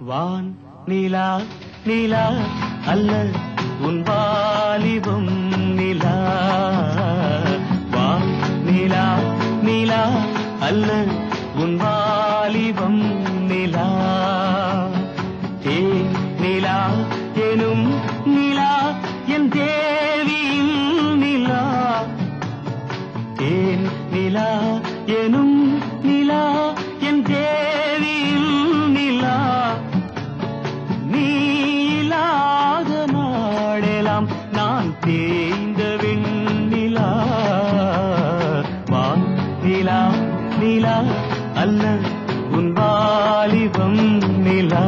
வான் நிலா நிலா அல்ல உன் வாலிபம் நிலா. வான் நிலா நிலா அல்ல உன் வாலிபம் நிலா. தேன் நிலா எனும் நிலா என் தேவியின் நிலா. தேன் நிலா எனும் நிலா என் தேவியின் நிலா. நான் தேய்ந்த வெண்ணிலா. வான் நிலா நிலா அல்ல உன் வாலிபம் நிலா.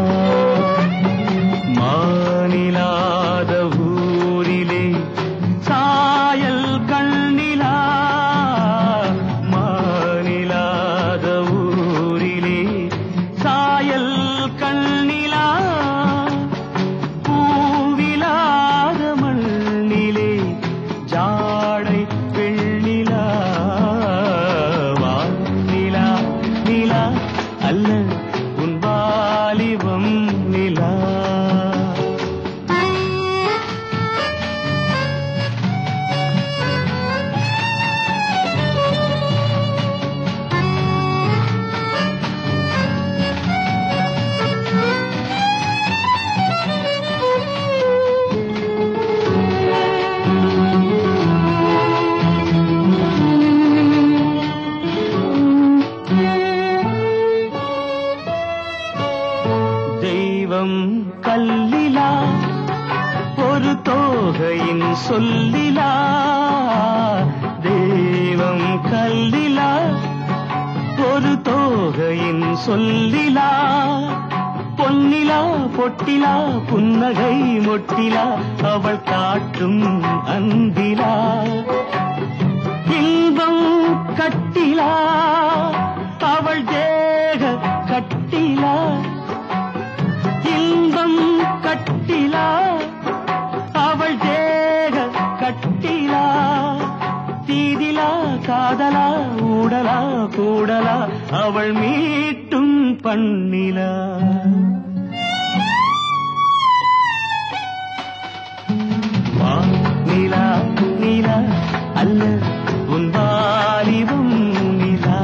மாநிலாத ஊரிலே சாயல் கண்ணிலா. மாநிலாத ஊரிலே சாயல் கண்ணிலா. ஜாடை வெண்ணிலா. வான் நிலா நிலா அல்ல உன் வாலிபம் நிலா. தெய்வம் கல்லிலா ஒரு தோகையின் சொல்லிலா. தெய்வம் கல்லிலா ஒரு தோகையின் சொல்லிலா. பொன்னிலா பொட்டிலா புன்னகை மொட்டிலா அவள் காட்டும் அந்திலா. இன்பம் கட்டிலா அவள் தேக கட்டிலா. இன்பம் கட்டிலா அவள் தேக கட்டிலா. தீதிலா காதலா ஊடலா கூடலா அவள் மீட்டும் பண்ணிலா. வான் நிலா நிலா அல்ல உன் வாலிபம் நிலா.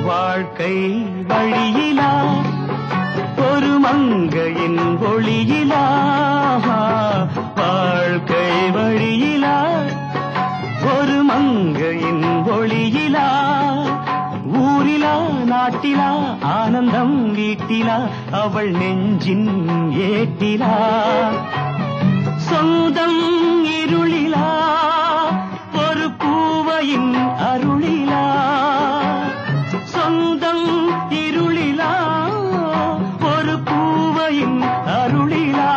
வாழ்க்கை வழியிலா ஒரு மங்கையின் ஒளியிலா. வாழ்க்கை வழியிலா ஒரு மங்கையின் ஒளியிலா. ஊரிலா நாட்டிலா ஆனந்தம் வீட்டிலா அவள் நெஞ்சின் ஏட்டிலா. சொந்தம் இருளிலா ஒரு பூவையின் அருளிலா. சொந்தம் இருளிலா ஒரு பூவையின் அருளிலா.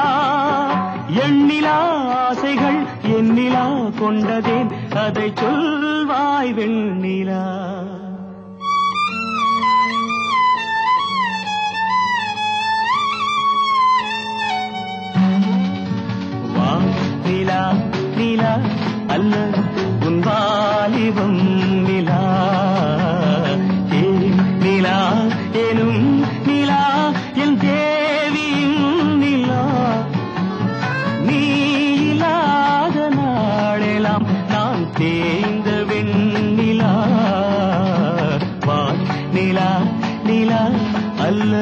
எண்ணிலா ஆசைகள் எண்ணிலா கொண்டதேன் அதை சொல்வாய் வெண்ணிலா. வான் நிலா நிலா அல்ல உன் வாலிபம் நிலா. நிலா எனும் நிலா என் தேவியின் நிலா. நீ இல்லாத நாளெல்லாம் நான் தேய்ந்த வெண்ணிலா. வான் நிலா நிலா அல்ல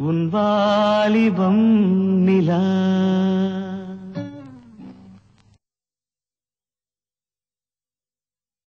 உன் வாலிபம் நிலா.